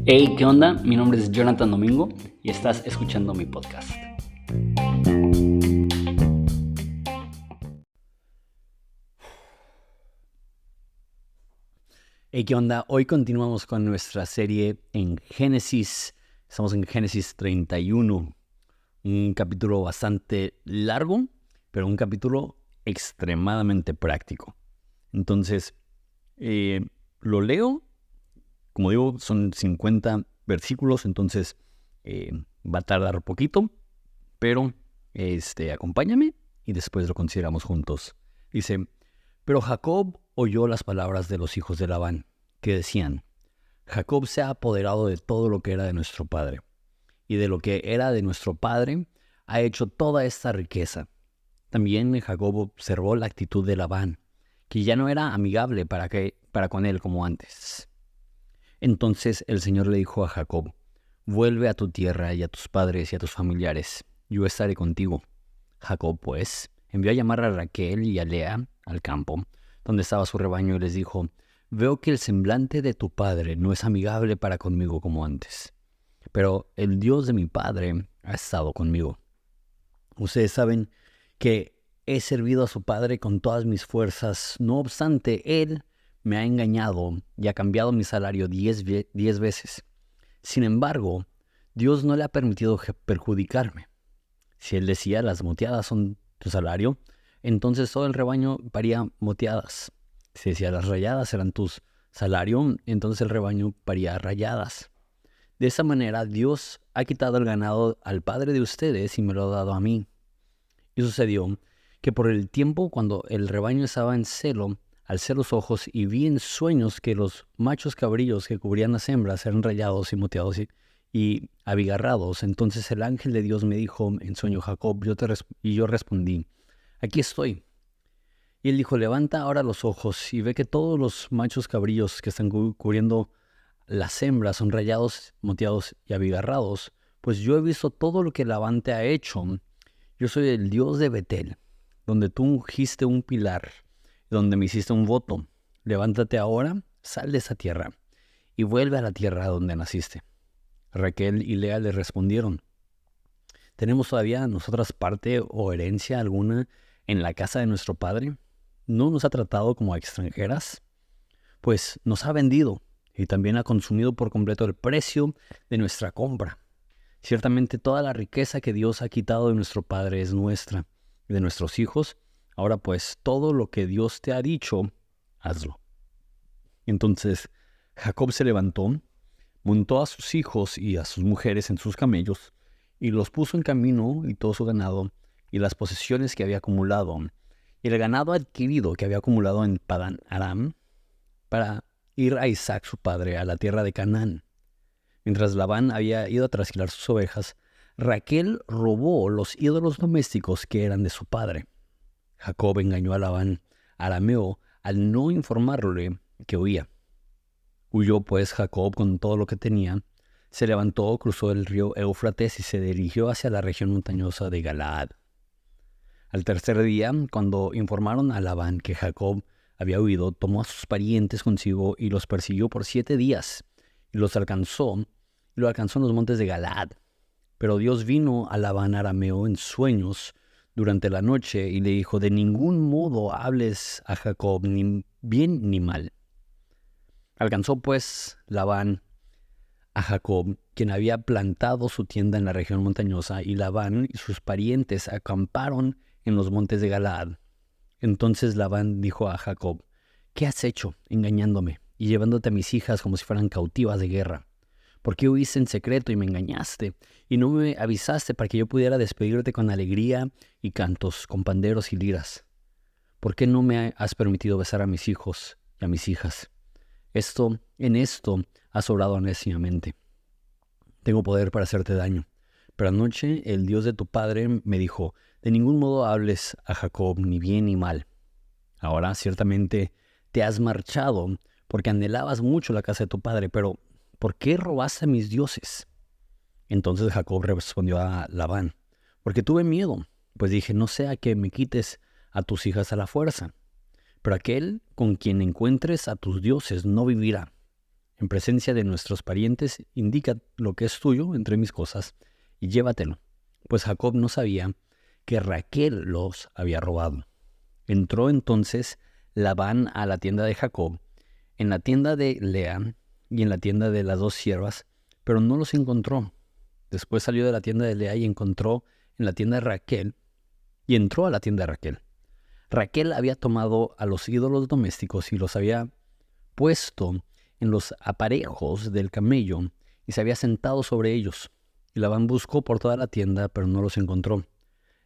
Hey, ¿qué onda? Mi nombre es Jonathan Domingo y estás escuchando mi podcast. Hey, ¿qué onda? Hoy continuamos con nuestra serie en Génesis. Estamos en Génesis 31, un capítulo bastante largo, pero un capítulo extremadamente práctico. Entonces, lo leo. Como digo, son 50 versículos, entonces va a tardar poquito, pero acompáñame y después lo consideramos juntos. Dice, pero Jacob oyó las palabras de los hijos de Labán, que decían, Jacob se ha apoderado de todo lo que era de nuestro padre, y de lo que era de nuestro padre ha hecho toda esta riqueza. También Jacob observó la actitud de Labán, que ya no era amigable para con él como antes. Entonces el Señor le dijo a Jacob, vuelve a tu tierra y a tus padres y a tus familiares, yo estaré contigo. Jacob, pues, envió a llamar a Raquel y a Lea al campo, donde estaba su rebaño, y les dijo, veo que el semblante de tu padre no es amigable para conmigo como antes, pero el Dios de mi padre ha estado conmigo. Ustedes saben que he servido a su padre con todas mis fuerzas, no obstante, él me ha engañado y ha cambiado mi salario 10 veces. Sin embargo, Dios no le ha permitido perjudicarme. Si él decía, las moteadas son tu salario, entonces todo el rebaño paría moteadas. Si decía, las rayadas eran tu salario, entonces el rebaño paría rayadas. De esa manera, Dios ha quitado el ganado al padre de ustedes y me lo ha dado a mí. Y sucedió que por el tiempo cuando el rebaño estaba en celo, alcé los ojos y vi en sueños que los machos cabrillos que cubrían las hembras eran rayados y moteados y abigarrados. Entonces el ángel de Dios me dijo en sueño, Jacob, y yo respondí, aquí estoy. Y él dijo, levanta ahora los ojos y ve que todos los machos cabrillos que están cubriendo las hembras son rayados, moteados y abigarrados. Pues yo he visto todo lo que Labán te ha hecho. Yo soy el Dios de Betel, donde tú ungiste un pilar, donde me hiciste un voto. Levántate ahora, sal de esa tierra y vuelve a la tierra donde naciste. Raquel y Lea le respondieron, ¿tenemos todavía nosotras parte o herencia alguna en la casa de nuestro padre? ¿No nos ha tratado como a extranjeras? Pues nos ha vendido y también ha consumido por completo el precio de nuestra compra. Ciertamente toda la riqueza que Dios ha quitado de nuestro padre es nuestra y de nuestros hijos. Ahora pues, todo lo que Dios te ha dicho, hazlo. Entonces Jacob se levantó, montó a sus hijos y a sus mujeres en sus camellos, y los puso en camino y todo su ganado, y las posesiones que había acumulado, y el ganado adquirido que había acumulado en Padán Aram, para ir a Isaac su padre, a la tierra de Canaán. Mientras Labán había ido a trasquilar sus ovejas, Raquel robó los ídolos domésticos que eran de su padre. Jacob engañó a Labán arameo al no informarle que huía. Huyó pues Jacob con todo lo que tenía, se levantó, cruzó el río Éufrates y se dirigió hacia la región montañosa de Galaad. Al tercer día, cuando informaron a Labán que Jacob había huido, tomó a sus parientes consigo y los persiguió por 7 días, y lo alcanzó en los montes de Galaad. Pero Dios vino a Labán arameo en sueños durante la noche y le dijo, de ningún modo hables a Jacob, ni bien ni mal. Alcanzó pues Labán a Jacob, quien había plantado su tienda en la región montañosa, y Labán y sus parientes acamparon en los montes de Galaad. Entonces Labán dijo a Jacob, ¿qué has hecho engañándome y llevándote a mis hijas como si fueran cautivas de guerra? ¿Por qué huiste en secreto y me engañaste? Y no me avisaste para que yo pudiera despedirte con alegría y cantos, con panderos y liras. ¿Por qué no me has permitido besar a mis hijos y a mis hijas? En esto has obrado neciamente. Tengo poder para hacerte daño. Pero anoche el Dios de tu padre me dijo, de ningún modo hables a Jacob ni bien ni mal. Ahora ciertamente te has marchado porque anhelabas mucho la casa de tu padre, pero ¿por qué robaste a mis dioses? Entonces Jacob respondió a Labán, porque tuve miedo, pues dije, no sea que me quites a tus hijas a la fuerza. Pero aquel con quien encuentres a tus dioses no vivirá. En presencia de nuestros parientes, indica lo que es tuyo entre mis cosas y llévatelo. Pues Jacob no sabía que Raquel los había robado. Entró entonces Labán a la tienda de Jacob, en la tienda de Lea y en la tienda de las dos siervas, pero no los encontró. Después salió de la tienda de Lea y encontró en la tienda de Raquel, y entró a la tienda de Raquel. Raquel había tomado a los ídolos domésticos y los había puesto en los aparejos del camello y se había sentado sobre ellos. Y Labán buscó por toda la tienda, pero no los encontró.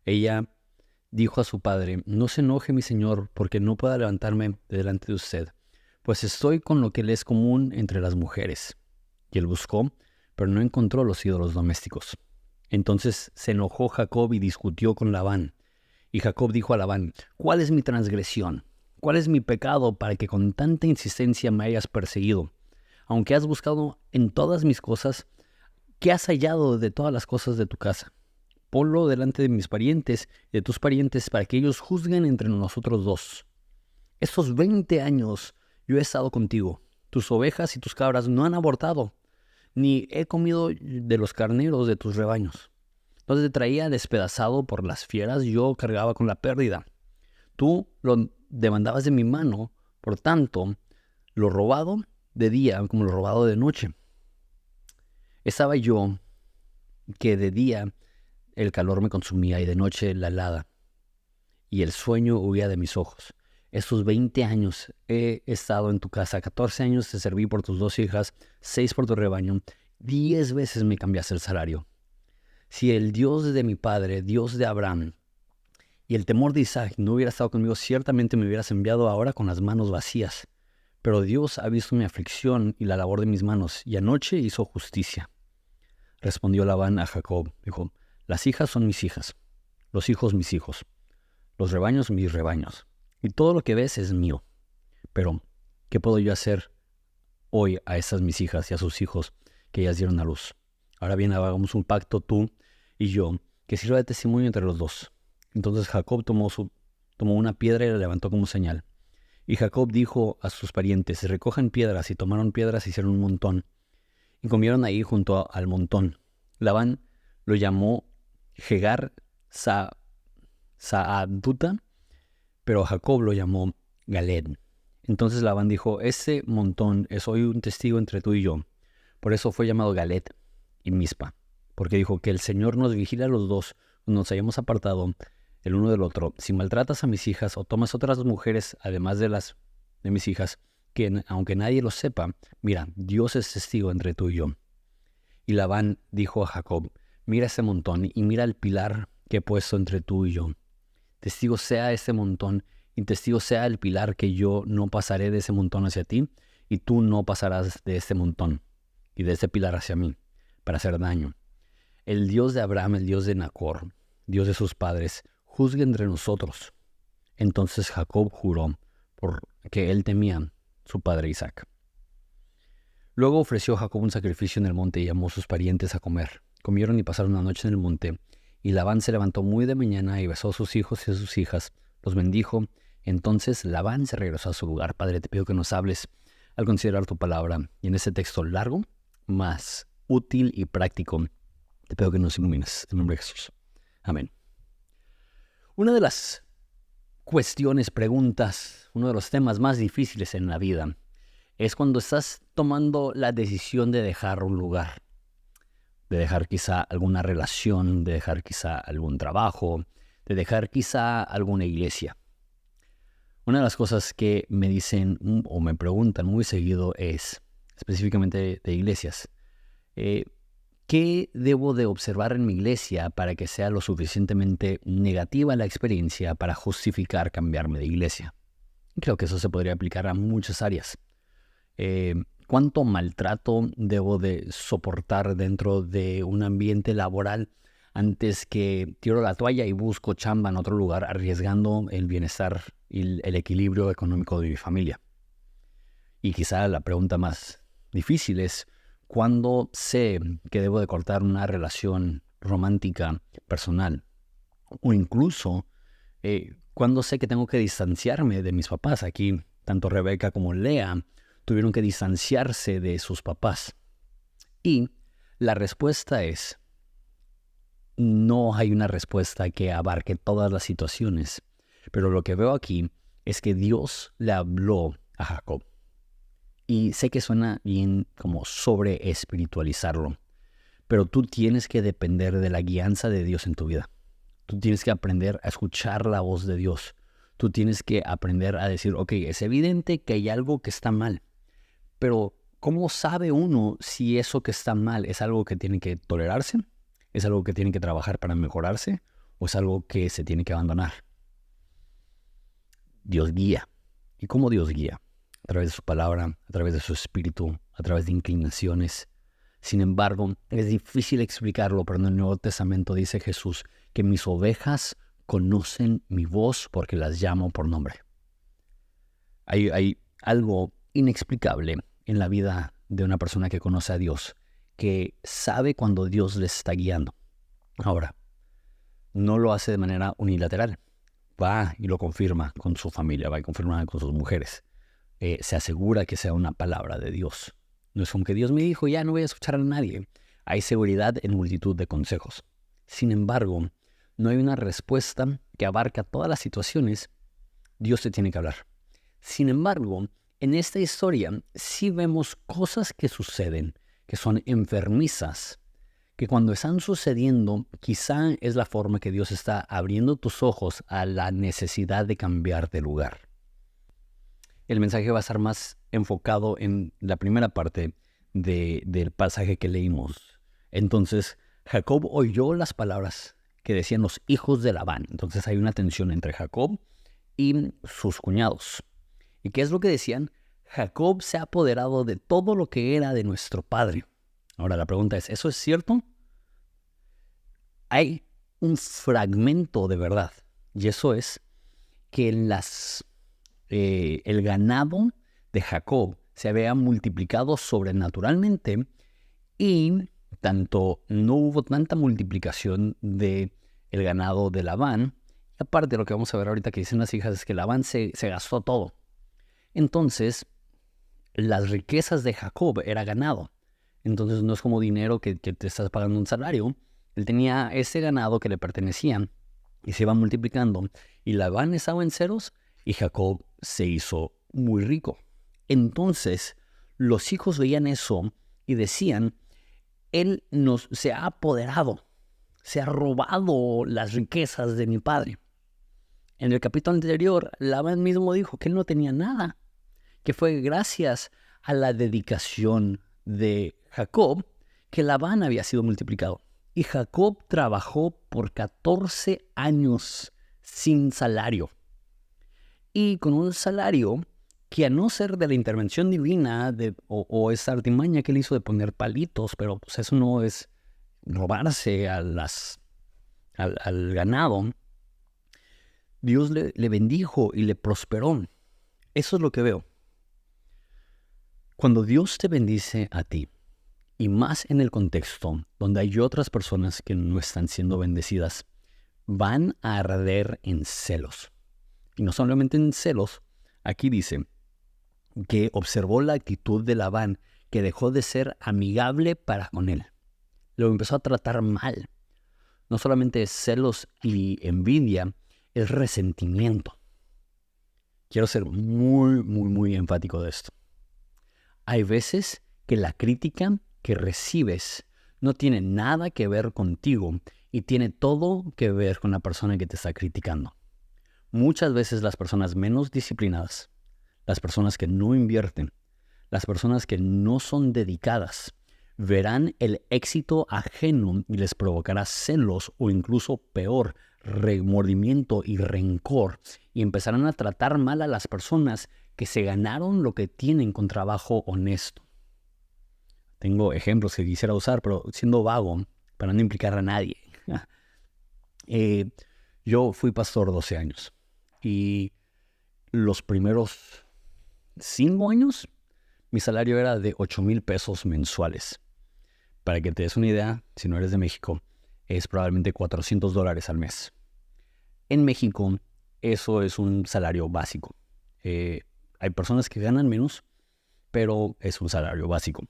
Ella dijo a su padre: no se enoje mi señor, porque no pueda levantarme de delante de usted, pues estoy con lo que le es común entre las mujeres. Y él buscó, pero no encontró los ídolos domésticos. Entonces se enojó Jacob y discutió con Labán. Y Jacob dijo a Labán: ¿cuál es mi transgresión? ¿Cuál es mi pecado para que con tanta insistencia me hayas perseguido? Aunque has buscado en todas mis cosas, ¿qué has hallado de todas las cosas de tu casa? Ponlo delante de mis parientes y de tus parientes para que ellos juzguen entre nosotros dos. Estos 20 años yo he estado contigo. Tus ovejas y tus cabras no han abortado, ni he comido de los carneros de tus rebaños. Donde te traía despedazado por las fieras, yo cargaba con la pérdida. Tú lo demandabas de mi mano, por tanto, lo robado de día como lo robado de noche. Estaba yo que de día el calor me consumía y de noche la helada, y el sueño huía de mis ojos. Estos 20 años he estado en tu casa, 14 años te serví por tus 2 hijas, 6 por tu rebaño, 10 veces me cambiaste el salario. Si el Dios de mi padre, Dios de Abraham, y el temor de Isaac no hubiera estado conmigo, ciertamente me hubieras enviado ahora con las manos vacías. Pero Dios ha visto mi aflicción y la labor de mis manos, y anoche hizo justicia. Respondió Labán a Jacob, dijo: las hijas son mis hijas, los hijos mis hijos, los rebaños mis rebaños, y todo lo que ves es mío. Pero, ¿qué puedo yo hacer hoy a estas mis hijas y a sus hijos que ellas dieron a luz? Ahora bien, hagamos un pacto tú y yo, que sirva de testimonio entre los dos. Entonces Jacob tomó una piedra y la levantó como señal. Y Jacob dijo a sus parientes: recojan piedras, y tomaron piedras y hicieron un montón, y comieron ahí junto al montón. Labán lo llamó Jegar Saaduta, pero Jacob lo llamó Galed. Entonces Labán dijo: ese montón es hoy un testigo entre tú y yo. Por eso fue llamado Galed y Mizpa, porque dijo: que el Señor nos vigila a los dos, nos hayamos apartado el uno del otro. Si maltratas a mis hijas o tomas otras mujeres además de las de mis hijas, que aunque nadie lo sepa, mira, Dios es testigo entre tú y yo. Y Labán dijo a Jacob: mira ese montón y mira el pilar que he puesto entre tú y yo. Testigo sea este montón y testigo sea el pilar, que yo no pasaré de ese montón hacia ti, y tú no pasarás de este montón y de ese pilar hacia mí, para hacer daño. El Dios de Abraham, el Dios de Nacor, Dios de sus padres, juzgue entre nosotros. Entonces Jacob juró, porque él temía su padre Isaac. Luego ofreció Jacob un sacrificio en el monte y llamó a sus parientes a comer. Comieron y pasaron la noche en el monte. Y Labán se levantó muy de mañana y besó a sus hijos y a sus hijas, los bendijo. Entonces Labán se regresó a su lugar. Padre, te pido que nos hables al considerar tu palabra. Y en este texto largo, más útil y práctico, te pido que nos ilumines. En el nombre de Jesús. Amén. Una de las cuestiones, preguntas, uno de los temas más difíciles en la vida es cuando estás tomando la decisión de dejar un lugar, de dejar quizá alguna relación, de dejar quizá algún trabajo, de dejar quizá alguna iglesia. Una de las cosas que me dicen o me preguntan muy seguido es, específicamente de iglesias, ¿qué debo de observar en mi iglesia para que sea lo suficientemente negativa la experiencia para justificar cambiarme de iglesia? Creo que eso se podría aplicar a muchas áreas. ¿Cuánto maltrato debo de soportar dentro de un ambiente laboral antes que tiro la toalla y busco chamba en otro lugar, arriesgando el bienestar y el equilibrio económico de mi familia? Y quizá la pregunta más difícil es: ¿cuándo sé que debo de cortar una relación romántica, personal? O incluso, ¿Cuándo sé que tengo que distanciarme de mis papás? Aquí, tanto Rebeca como Lea tuvieron que distanciarse de sus papás. Y la respuesta es, no hay una respuesta que abarque todas las situaciones. Pero lo que veo aquí es que Dios le habló a Jacob. Y sé que suena bien como sobre espiritualizarlo, pero tú tienes que depender de la guianza de Dios en tu vida. Tú tienes que aprender a escuchar la voz de Dios. Tú tienes que aprender a decir, ok, es evidente que hay algo que está mal, pero ¿cómo sabe uno si eso que está mal es algo que tiene que tolerarse? ¿Es algo que tiene que trabajar para mejorarse? ¿O es algo que se tiene que abandonar? Dios guía. ¿Y cómo Dios guía? A través de su palabra, a través de su espíritu, a través de inclinaciones. Sin embargo, es difícil explicarlo, pero en el Nuevo Testamento dice Jesús que mis ovejas conocen mi voz porque las llamo por nombre. Hay algo inexplicable en la vida de una persona que conoce a Dios, que sabe cuando Dios le está guiando. Ahora, no lo hace de manera unilateral. Va y lo confirma con su familia, va y confirma con sus mujeres. Se asegura que sea una palabra de Dios. No es como que Dios me dijo, ya no voy a escuchar a nadie. Hay seguridad en multitud de consejos. Sin embargo, no hay una respuesta que abarca todas las situaciones. Dios te tiene que hablar. Sin embargo, en esta historia sí vemos cosas que suceden, que son enfermizas, que cuando están sucediendo, quizá es la forma que Dios está abriendo tus ojos a la necesidad de cambiar de lugar. El mensaje va a estar más enfocado en la primera parte del pasaje que leímos. Entonces, Jacob oyó las palabras que decían los hijos de Labán. Entonces hay una tensión entre Jacob y sus cuñados. ¿Y qué es lo que decían? Jacob se ha apoderado de todo lo que era de nuestro padre. Ahora la pregunta es, ¿eso es cierto? Hay un fragmento de verdad, y eso es que el ganado de Jacob se había multiplicado sobrenaturalmente y no hubo tanta multiplicación del ganado de Labán. Y aparte, lo que vamos a ver ahorita que dicen las hijas es que Labán se gastó todo. Entonces, las riquezas de Jacob era ganado. Entonces no es como dinero que te estás pagando un salario. Él tenía ese ganado que le pertenecía y se iba multiplicando. Y Labán estaba en ceros y Jacob se hizo muy rico. Entonces los hijos veían eso y decían, él se ha apoderado, se ha robado las riquezas de mi padre. En el capítulo anterior, Labán mismo dijo que él no tenía nada, que fue gracias a la dedicación de Jacob que Labán había sido multiplicado. Y Jacob trabajó por 14 años sin salario. Y con un salario que a no ser de la intervención divina o esa artimaña que él hizo de poner palitos, pero pues eso no es robarse al ganado, Dios le bendijo y le prosperó. Eso es lo que veo. Cuando Dios te bendice a ti, y más en el contexto donde hay otras personas que no están siendo bendecidas, van a arder en celos. Y no solamente en celos, aquí dice que observó la actitud de Labán, que dejó de ser amigable para con él. Lo empezó a tratar mal. No solamente es celos y envidia, es resentimiento. Quiero ser muy, muy, muy enfático de esto. Hay veces que la crítica que recibes no tiene nada que ver contigo y tiene todo que ver con la persona que te está criticando. Muchas veces las personas menos disciplinadas, las personas que no invierten, las personas que no son dedicadas, verán el éxito ajeno y les provocará celos o incluso peor, remordimiento y rencor, y empezarán a tratar mal a las personas que se ganaron lo que tienen con trabajo honesto. Tengo ejemplos que quisiera usar, pero siendo vago, para no implicar a nadie. Yo fui pastor 12 años y los primeros 5 años mi salario era de 8,000 pesos mensuales. Para que te des una idea, si no eres de México, es probablemente $400 al mes. En México, eso es un salario básico. Hay personas que ganan menos, pero es un salario básico.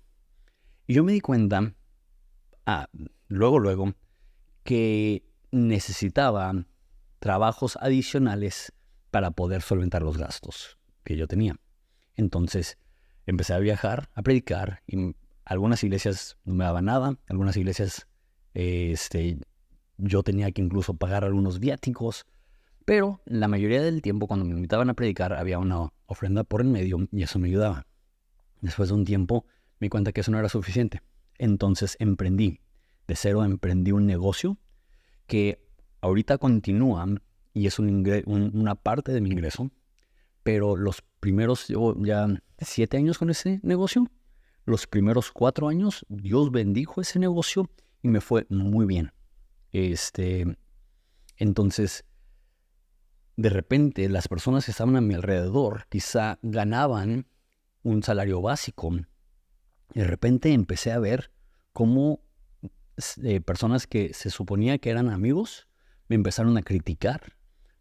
Y yo me di cuenta, luego, que necesitaba trabajos adicionales para poder solventar los gastos que yo tenía. Entonces empecé a viajar, a predicar, y algunas iglesias no me daban nada, algunas iglesias yo tenía que incluso pagar algunos viáticos, pero la mayoría del tiempo cuando me invitaban a predicar había una ofrenda por en medio y eso me ayudaba. Después de un tiempo me di cuenta que eso no era suficiente. Entonces de cero emprendí un negocio que ahorita continúa y es una parte de mi ingreso, pero llevo ya 7 años con ese negocio. Los primeros 4 años Dios bendijo ese negocio y me fue muy bien. Entonces, de repente las personas que estaban a mi alrededor quizá ganaban un salario básico. De repente empecé a ver cómo personas que se suponía que eran amigos me empezaron a criticar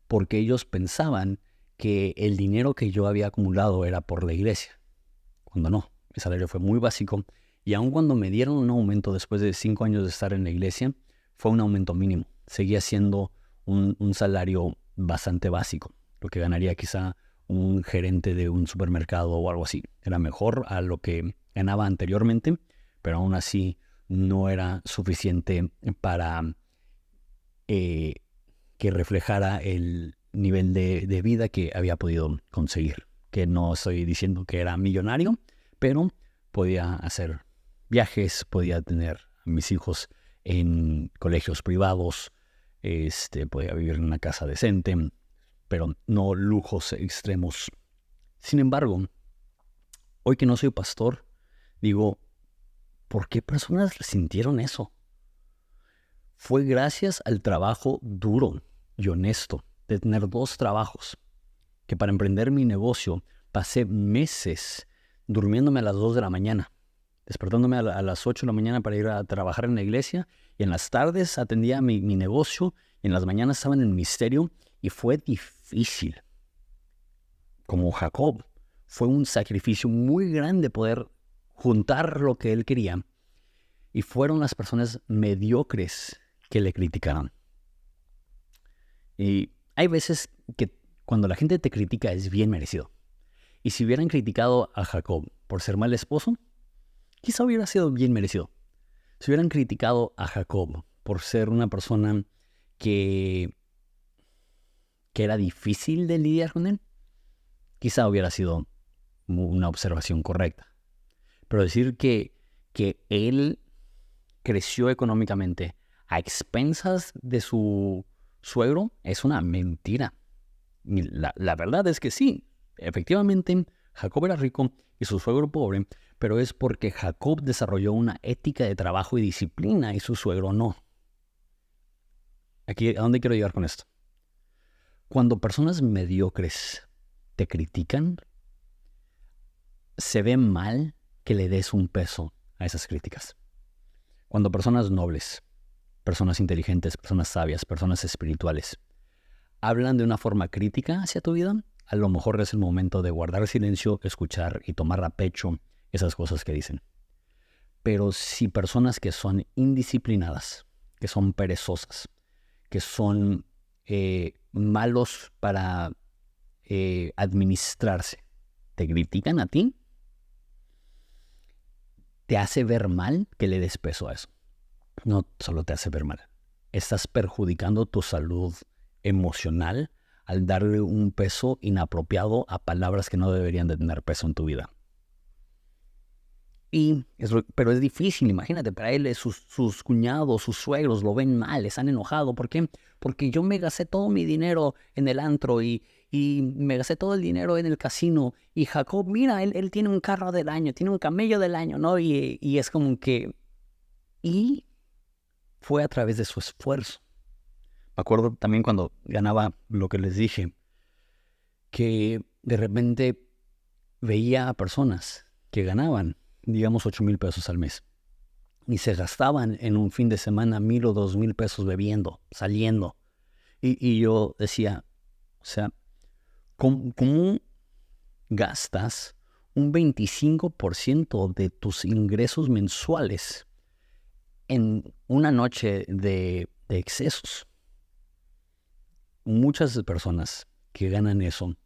porque ellos pensaban que el dinero que yo había acumulado era por la iglesia, cuando no, mi salario fue muy básico y aun cuando me dieron un aumento después de 5 años de estar en la iglesia, fue un aumento mínimo, seguía siendo un salario bastante básico, lo que ganaría quizá un gerente de un supermercado o algo así. Era mejor a lo que ganaba anteriormente, pero aún así no era suficiente para que reflejara el nivel de vida que había podido conseguir. Que no estoy diciendo que era millonario, pero podía hacer viajes, podía tener a mis hijos en colegios privados, podía vivir en una casa decente, pero no lujos extremos. Sin embargo, hoy que no soy pastor, digo, ¿por qué personas resintieron eso? Fue gracias al trabajo duro y honesto de tener 2 trabajos, que para emprender mi negocio pasé meses durmiéndome a las 2 de la mañana, despertándome a las 8 de la mañana para ir a trabajar en la iglesia, y en las tardes atendía mi negocio, y en las mañanas estaba en el ministerio, y fue difícil. Como Jacob, fue un sacrificio muy grande poder juntar lo que él quería, y fueron las personas mediocres que le criticaron. Y hay veces que cuando la gente te critica es bien merecido. Y si hubieran criticado a Jacob por ser mal esposo, quizá hubiera sido bien merecido. Si hubieran criticado a Jacob por ser una persona que era difícil de lidiar con él, quizá hubiera sido una observación correcta. Pero decir que él creció económicamente a expensas de su suegro es una mentira. Y la verdad es que sí, efectivamente, Jacob era rico y su suegro pobre, pero es porque Jacob desarrolló una ética de trabajo y disciplina y su suegro no. Aquí, ¿a dónde quiero llegar con esto? Cuando personas mediocres te critican, se ve mal que le des un peso a esas críticas. Cuando personas nobles, personas inteligentes, personas sabias, personas espirituales, hablan de una forma crítica hacia tu vida, a lo mejor es el momento de guardar silencio, escuchar y tomar a pecho esas cosas que dicen. Pero si personas que son indisciplinadas, que son perezosas, que son malos para administrarse, te critican a ti, te hace ver mal que le des peso a eso. No solo te hace ver mal, estás perjudicando tu salud emocional al darle un peso inapropiado a palabras que no deberían de tener peso en tu vida. Pero es difícil, imagínate, para él sus cuñados, sus suegros lo ven mal, están enojados. ¿Por qué? Porque yo me gasté todo mi dinero en el antro y me gasté todo el dinero en el casino. Y Jacob, mira, él tiene un carro del año, tiene un camello del año, ¿no? Y es como que... Y fue a través de su esfuerzo. Me acuerdo también cuando ganaba lo que les dije, que de repente veía a personas que ganaban, digamos, 8,000 pesos al mes. Y se gastaban en un fin de semana 1,000 o 2,000 pesos bebiendo, saliendo. Y yo decía, O sea, ¿cómo gastas un 25% de tus ingresos mensuales en una noche de excesos? Muchas personas que ganan eso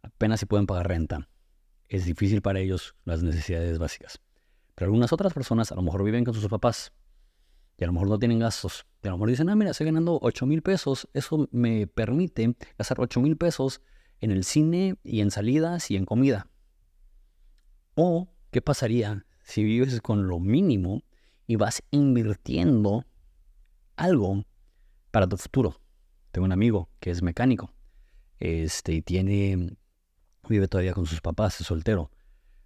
apenas si pueden pagar renta. Es difícil para ellos las necesidades básicas. Pero algunas otras personas a lo mejor viven con sus papás y a lo mejor no tienen gastos. Y a lo mejor dicen, mira, estoy ganando 8,000 pesos. Eso me permite gastar 8,000 pesos en el cine y en salidas y en comida. O, ¿qué pasaría si vives con lo mínimo y vas invirtiendo algo para tu futuro? Tengo un amigo que es mecánico. Y vive todavía con sus papás, es soltero.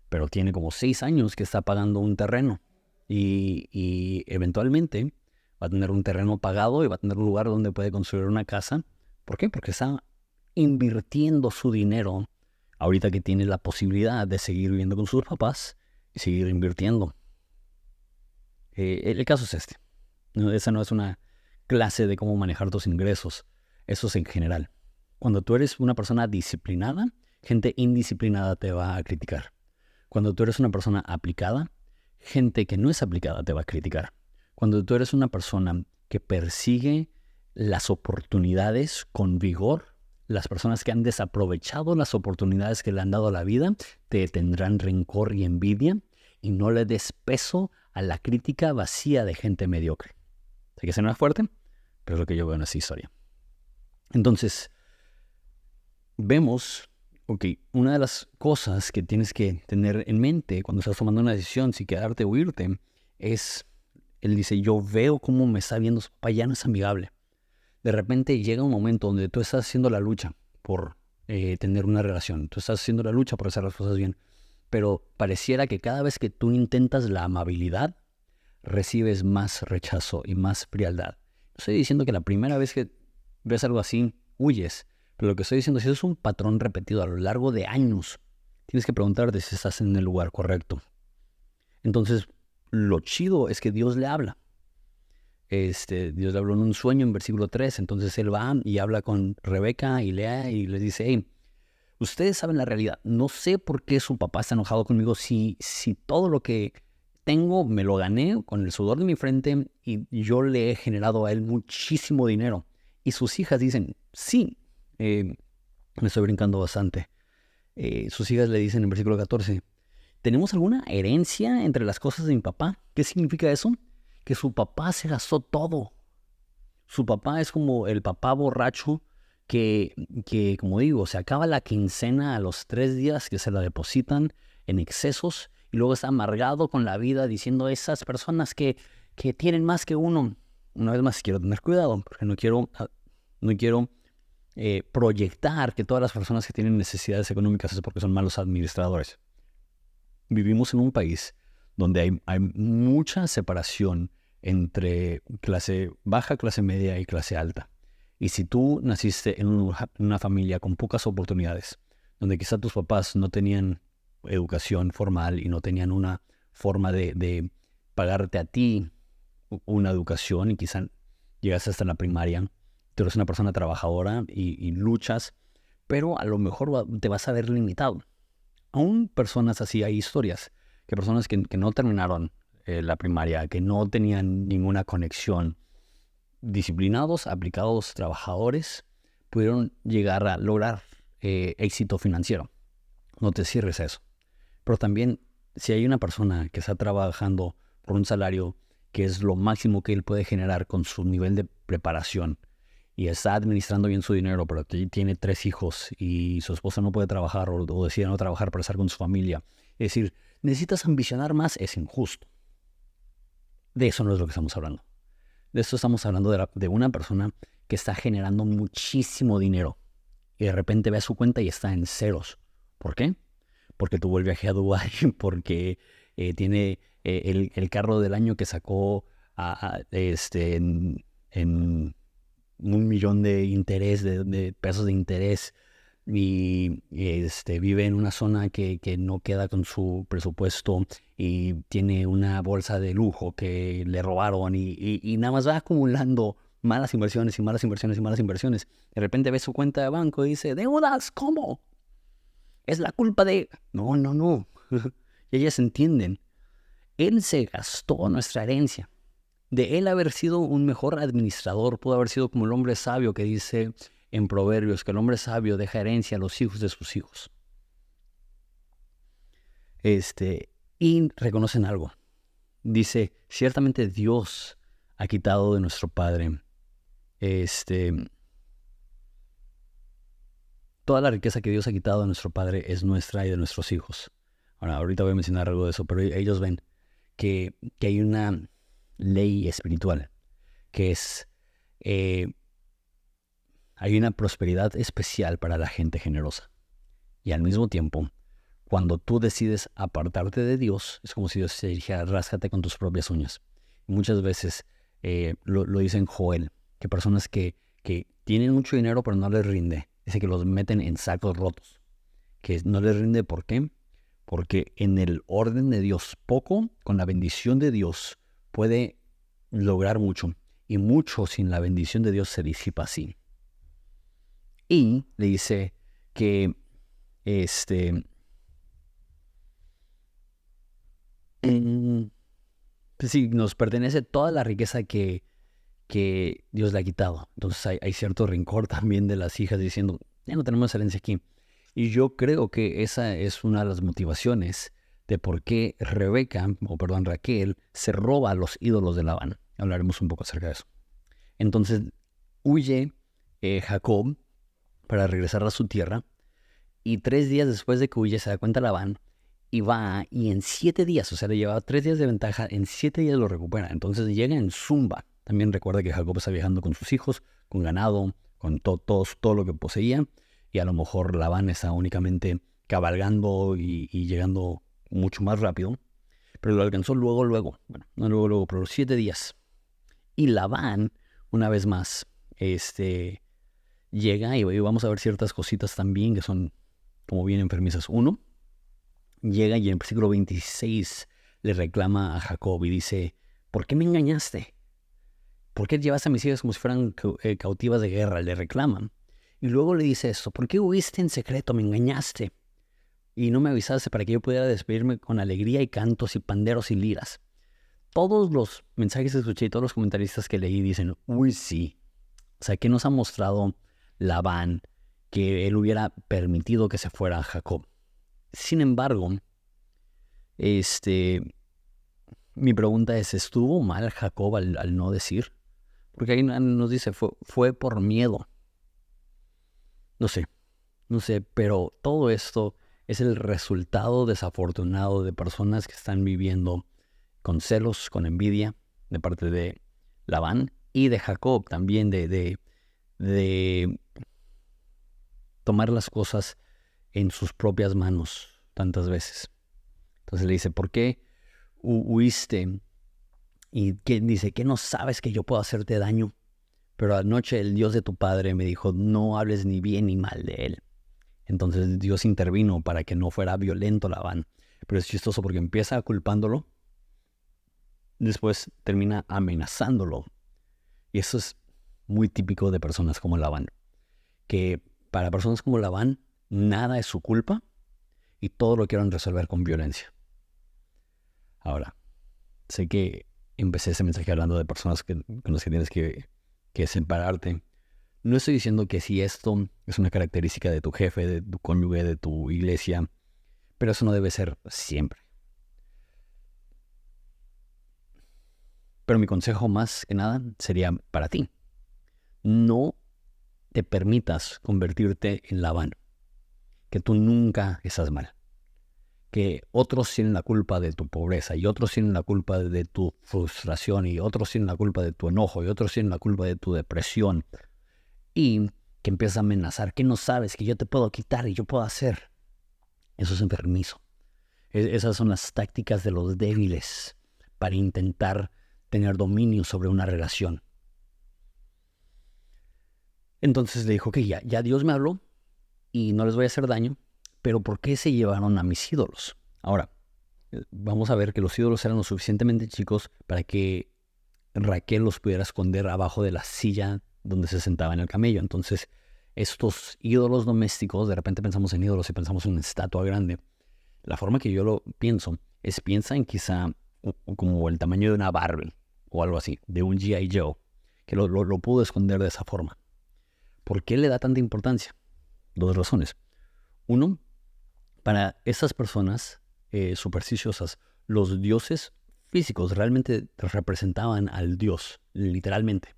Pero tiene como 6 años que está pagando un terreno. Y eventualmente va a tener un terreno pagado y va a tener un lugar donde puede construir una casa. ¿Por qué? Porque está invirtiendo su dinero ahorita que tiene la posibilidad de seguir viviendo con sus papás y seguir invirtiendo. El caso es este. Esa no es una clase de cómo manejar tus ingresos. Eso es en general. Cuando tú eres una persona disciplinada, gente indisciplinada te va a criticar. Cuando tú eres una persona aplicada, gente que no es aplicada te va a criticar. Cuando tú eres una persona que persigue las oportunidades con vigor, las personas que han desaprovechado las oportunidades que le han dado a la vida te tendrán rencor y envidia, y no le des peso a la crítica vacía de gente mediocre. Sé que suena fuerte, pero es lo que yo veo en esta historia. Entonces, vemos, una de las cosas que tienes que tener en mente cuando estás tomando una decisión, si quedarte o irte, es, él dice, yo veo cómo me está viendo su papá, ya no es amigable. De repente llega un momento donde tú estás haciendo la lucha por tener una relación, tú estás haciendo la lucha por hacer las cosas bien, pero pareciera que cada vez que tú intentas la amabilidad, recibes más rechazo y más frialdad. No estoy diciendo que la primera vez que ves algo así, huyes, pero lo que estoy diciendo es que es un patrón repetido a lo largo de años. Tienes que preguntarte si estás en el lugar correcto. Entonces, lo chido es que Dios le habla. Dios le habló en un sueño en versículo 3. Entonces él va y habla con Rebeca y Lea y les dice, hey, ustedes saben la realidad. No sé por qué su papá está enojado conmigo si todo lo que tengo me lo gané con el sudor de mi frente y yo le he generado a él muchísimo dinero. Y sus hijas dicen, sí, me estoy brincando bastante. Sus hijas le dicen en versículo 14, ¿tenemos alguna herencia entre las cosas de mi papá? ¿Qué significa eso? Que su papá se gastó todo. Su papá es como el papá borracho que, como digo, se acaba la quincena a los 3 días que se la depositan en excesos y luego está amargado con la vida diciendo esas personas que tienen más que uno. Una vez más, quiero tener cuidado porque no quiero proyectar que todas las personas que tienen necesidades económicas es porque son malos administradores. Vivimos en un país donde hay mucha separación entre clase baja, clase media y clase alta. Y si tú naciste en una familia con pocas oportunidades, donde quizá tus papás no tenían educación formal y no tenían una forma de pagarte a ti una educación y quizá llegaste hasta la primaria, tú eres una persona trabajadora y luchas, pero a lo mejor te vas a ver limitado. Aún personas así, hay historias, que personas que no terminaron la primaria, que no tenían ninguna conexión, disciplinados, aplicados, trabajadores, pudieron llegar a lograr éxito financiero. No te cierres a eso. Pero también, si hay una persona que está trabajando por un salario que es lo máximo que él puede generar con su nivel de preparación y está administrando bien su dinero, pero tiene 3 hijos y su esposa no puede trabajar o decide no trabajar para estar con su familia, es decir, necesitas ambicionar más, es injusto. De eso no es lo que estamos hablando. De esto estamos hablando de una persona que está generando muchísimo dinero y de repente ve a su cuenta y está en ceros. ¿Por qué? Porque tuvo el viaje a Dubái, porque tiene el carro del año que sacó en 1,000,000 de interés, de pesos de interés, y vive en una zona que no queda con su presupuesto y tiene una bolsa de lujo que le robaron y nada más va acumulando malas inversiones y malas inversiones y malas inversiones. De repente ve su cuenta de banco y dice, deudas, ¿cómo? Es la culpa de... No, no, no. Y ellas entienden. Él se gastó nuestra herencia. De él haber sido un mejor administrador, pudo haber sido como el hombre sabio que dice en Proverbios, que el hombre sabio deja herencia a los hijos de sus hijos. Y reconocen algo. Dice, ciertamente Dios ha quitado de nuestro Padre toda la riqueza que Dios ha quitado de nuestro Padre es nuestra y de nuestros hijos. Ahorita voy a mencionar algo de eso, pero ellos ven que hay una ley espiritual, que es, hay una prosperidad especial para la gente generosa. Y al mismo tiempo, cuando tú decides apartarte de Dios, es como si Dios te dijera, ráscate con tus propias uñas. Y muchas veces lo dice en Joel, que personas que tienen mucho dinero pero no les rinde, dice que los meten en sacos rotos. Que no les rinde, ¿por qué? Porque en el orden de Dios, poco con la bendición de Dios puede lograr mucho. Y mucho sin la bendición de Dios se disipa así. Y le dice que pues sí, nos pertenece toda la riqueza que Dios le ha quitado. Entonces hay cierto rencor también de las hijas diciendo, ya no tenemos herencia aquí. Y yo creo que esa es una de las motivaciones de por qué Raquel se roba a los ídolos de Labán. Hablaremos un poco acerca de eso. Entonces huye Jacob para regresar a su tierra, y 3 días después de que huye se da cuenta Labán y va, y en 7 días, o sea, le llevaba 3 días de ventaja, en 7 días lo recupera. Entonces llega en zumba. También recuerda que Jacob está viajando con sus hijos, con ganado, con todo lo que poseía, y a lo mejor Labán está únicamente cabalgando y llegando mucho más rápido, pero lo alcanzó luego, bueno, no luego, pero los 7 días. Y Labán, una vez más, llega, y vamos a ver ciertas cositas también que son como bien enfermizas. Uno, llega y en el versículo 26 le reclama a Jacob y dice, ¿por qué me engañaste? ¿Por qué llevaste a mis hijas como si fueran cautivas de guerra? Le reclaman. Y luego le dice esto, ¿por qué huiste en secreto? Me engañaste y no me avisaste para que yo pudiera despedirme con alegría y cantos y panderos y liras. Todos los mensajes que escuché y todos los comentaristas que leí dicen, uy, sí. O sea, ¿qué nos ha mostrado Labán que él hubiera permitido que se fuera a Jacob? Sin embargo, mi pregunta es, ¿estuvo mal Jacob al no decir? Porque ahí nos dice, fue por miedo. No sé, pero todo esto es el resultado desafortunado de personas que están viviendo con celos, con envidia, de parte de Labán y de Jacob también, de tomar las cosas en sus propias manos tantas veces. Entonces le dice, ¿por qué huiste? Y dice, ¿qué no sabes que yo puedo hacerte daño? Pero anoche el Dios de tu padre me dijo, no hables ni bien ni mal de él. Entonces Dios intervino para que no fuera violento Labán. Pero es chistoso porque empieza culpándolo, después termina amenazándolo. Y eso es muy típico de personas como Labán. Que para personas como Labán, nada es su culpa y todo lo quieren resolver con violencia. Ahora, sé que empecé ese mensaje hablando de personas con las que tienes que separarte. No estoy diciendo que si esto es una característica de tu jefe, de tu cónyuge, de tu iglesia, pero eso no debe ser siempre. Pero mi consejo más que nada sería para ti. No te permitas convertirte en Labán, que tú nunca estás mal, que otros tienen la culpa de tu pobreza y otros tienen la culpa de tu frustración y otros tienen la culpa de tu enojo y otros tienen la culpa de tu depresión, y que empiezas a amenazar, que no sabes que yo te puedo quitar y yo puedo hacer. Eso es enfermizo. Esas son las tácticas de los débiles para intentar tener dominio sobre una relación. Entonces le dijo que ya Dios me habló y no les voy a hacer daño, pero ¿por qué se llevaron a mis ídolos? Ahora, vamos a ver que los ídolos eran lo suficientemente chicos para que Raquel los pudiera esconder abajo de la silla donde se sentaba en el camello. Entonces, estos ídolos domésticos, de repente pensamos en ídolos y pensamos en una estatua grande. La forma que yo lo pienso es, piensa en quizá como el tamaño de una Barbie o algo así, de un G.I. Joe, que lo pudo esconder de esa forma. ¿Por qué le da tanta importancia? Dos razones. Uno, para esas personas supersticiosas, los dioses físicos realmente representaban al dios, literalmente.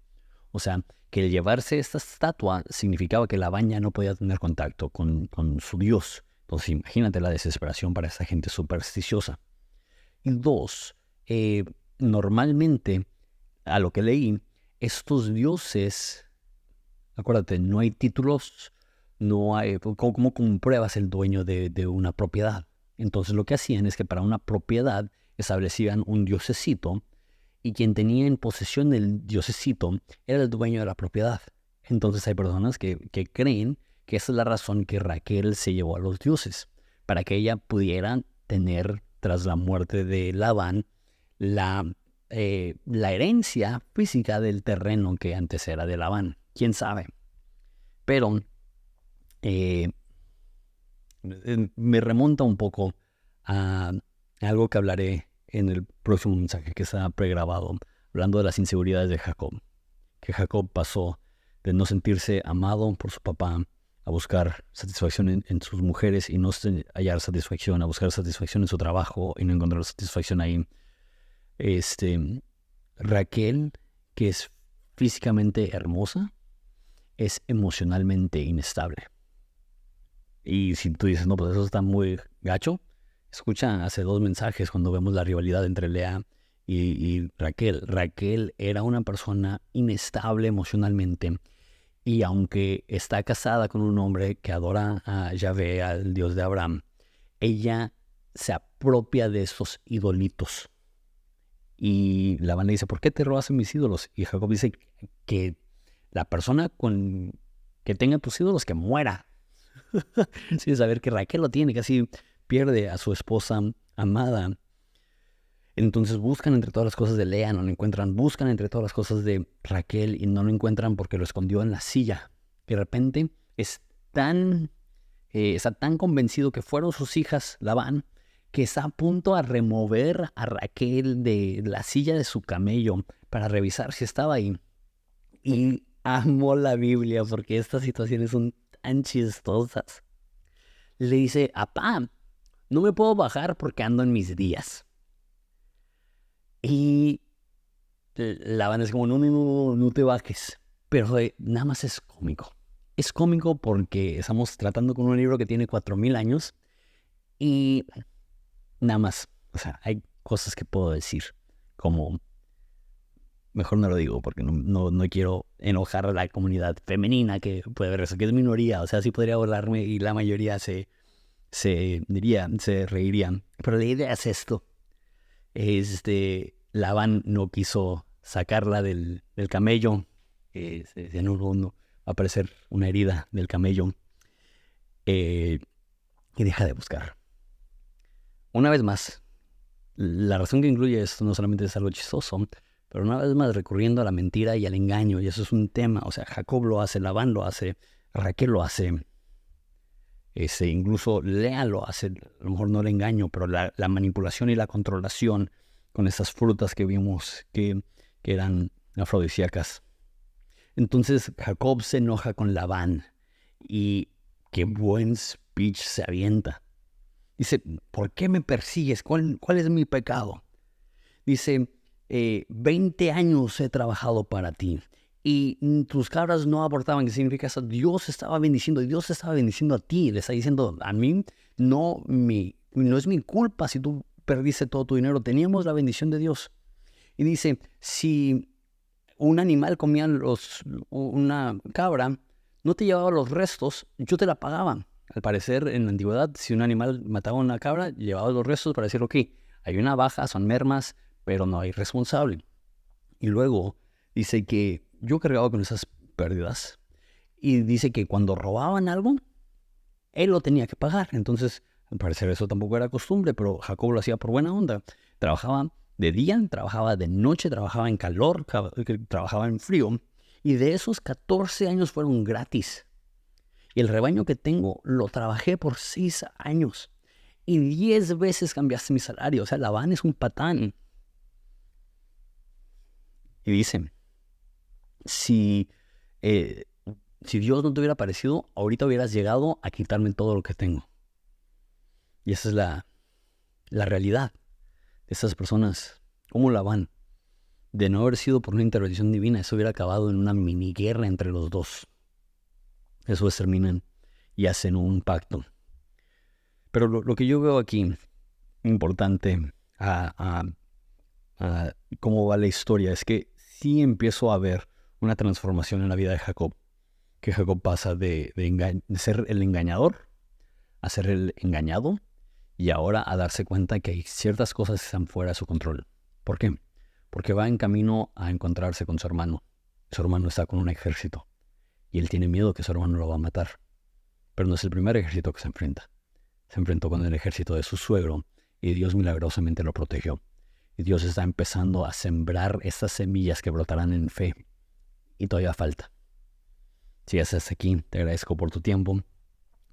O sea, que el llevarse esta estatua significaba que la baña no podía tener contacto con su dios. Entonces imagínate la desesperación para esa gente supersticiosa. Y dos, normalmente, a lo que leí, estos dioses, acuérdate, no hay títulos, no hay, ¿cómo compruebas el dueño de una propiedad? Entonces lo que hacían es que para una propiedad establecían un diosecito y quien tenía en posesión del diosecito era el dueño de la propiedad. Entonces hay personas que creen que esa es la razón que Raquel se llevó a los dioses, para que ella pudiera tener, tras la muerte de Labán, la herencia física del terreno que antes era de Labán. ¿Quién sabe? Pero me remonta un poco a algo que hablaré en el próximo mensaje que está pregrabado, hablando de las inseguridades de Jacob. Que Jacob pasó de no sentirse amado por su papá a buscar satisfacción en sus mujeres y no hallar satisfacción, a buscar satisfacción en su trabajo y no encontrar satisfacción ahí. Raquel, que es físicamente hermosa, es emocionalmente inestable. Y si tú dices, no, pues eso está muy gacho, escucha hace 2 mensajes cuando vemos la rivalidad entre Lea y Raquel. Raquel era una persona inestable emocionalmente. Y aunque está casada con un hombre que adora a Yahvé, al Dios de Abraham, ella se apropia de esos idolitos. Y Labán le dice, ¿por qué te robas mis ídolos? Y Jacob dice que la persona que tenga tus ídolos, que muera. Sin saber que Raquel lo tiene, casi pierde a su esposa amada. Entonces buscan entre todas las cosas de Lea, no lo encuentran. Buscan entre todas las cosas de Raquel y no lo encuentran porque lo escondió en la silla. De repente está tan convencido que fueron sus hijas, Labán, que está a punto a remover a Raquel de la silla de su camello para revisar si estaba ahí. Y amo la Biblia porque estas situaciones son tan chistosas. Le dice, apá, no me puedo bajar porque ando en mis días. Y Labán es como, no te bajes. Pero nada más es cómico. Es cómico porque estamos tratando con un libro que tiene 4000 años y nada más. O sea, hay cosas que puedo decir como, mejor no lo digo porque no quiero enojar a la comunidad femenina que puede ver eso, que es minoría. O sea, sí podría burlarme y la mayoría se reirían. Pero la idea es esto. Labán no quiso sacarla del camello. No va a aparecer una herida del camello. Y deja de buscar. Una vez más, la razón que incluye esto no solamente es algo chistoso, pero una vez más recurriendo a la mentira y al engaño. Y eso es un tema. O sea, Jacob lo hace, Labán lo hace, Raquel lo hace. Incluso Lea lo hace, a lo mejor no el engaño, pero la manipulación y la controlación con esas frutas que vimos que eran afrodisíacas. Entonces Jacob se enoja con Labán y qué buen speech se avienta. Dice, ¿por qué me persigues? ¿Cuál es mi pecado? Dice, 20 años he trabajado para ti y tus cabras no aportaban. ¿Qué significa eso? Dios estaba bendiciendo a ti. Le está diciendo, a mí no es mi culpa si tú perdiste todo tu dinero. Teníamos la bendición de Dios. Y dice, si un animal comía una cabra, no te llevaba los restos, yo te la pagaba. Al parecer, en la antigüedad, si un animal mataba a una cabra, llevaba los restos para decir, ok, hay una baja, son mermas, pero no hay responsable. Y luego dice que yo cargaba con esas pérdidas. Y dice que cuando robaban algo, él lo tenía que pagar. Entonces, al parecer eso tampoco era costumbre, pero Jacob lo hacía por buena onda. Trabajaba de día, trabajaba de noche, trabajaba en calor, trabajaba en frío. Y de esos 14 años fueron gratis. Y el rebaño que tengo lo trabajé por 6 años. Y 10 veces cambiaste mi salario. O sea, Labán es un patán. Y dice, si Dios no te hubiera aparecido, ahorita hubieras llegado a quitarme todo lo que tengo. Y esa es la realidad de estas personas. ¿Cómo Labán? De no haber sido por una intervención divina, eso hubiera acabado en una mini guerra entre los dos. Después terminan y hacen un pacto. Pero lo que yo veo aquí, importante a cómo va la historia, es que sí empiezo a ver una transformación en la vida de Jacob. Que Jacob pasa de ser el engañador a ser el engañado y ahora a darse cuenta que hay ciertas cosas que están fuera de su control. ¿Por qué? Porque va en camino a encontrarse con su hermano. Su hermano está con un ejército y él tiene miedo que su hermano lo va a matar. Pero no es el primer ejército que se enfrenta. Se enfrentó con el ejército de su suegro y Dios milagrosamente lo protegió. Y Dios está empezando a sembrar estas semillas que brotarán en fe. Y todavía falta. Si ya estás aquí, te agradezco por tu tiempo.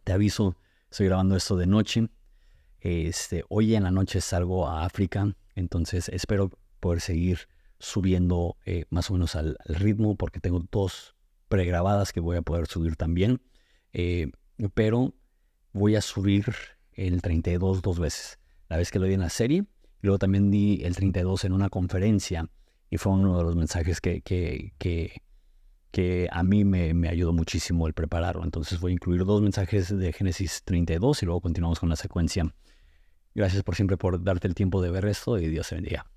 Te aviso, estoy grabando esto de noche. Hoy en la noche salgo a África, entonces espero poder seguir subiendo más o menos al ritmo, porque tengo 2 pregrabadas que voy a poder subir también. Pero voy a subir el 32 2 veces. La vez que lo di en la serie, y luego también di el 32 en una conferencia, y fue uno de los mensajes que a mí me ayudó muchísimo el prepararlo. Entonces voy a incluir 2 mensajes de Génesis 32 y luego continuamos con la secuencia. Gracias por siempre por darte el tiempo de ver esto y Dios te bendiga.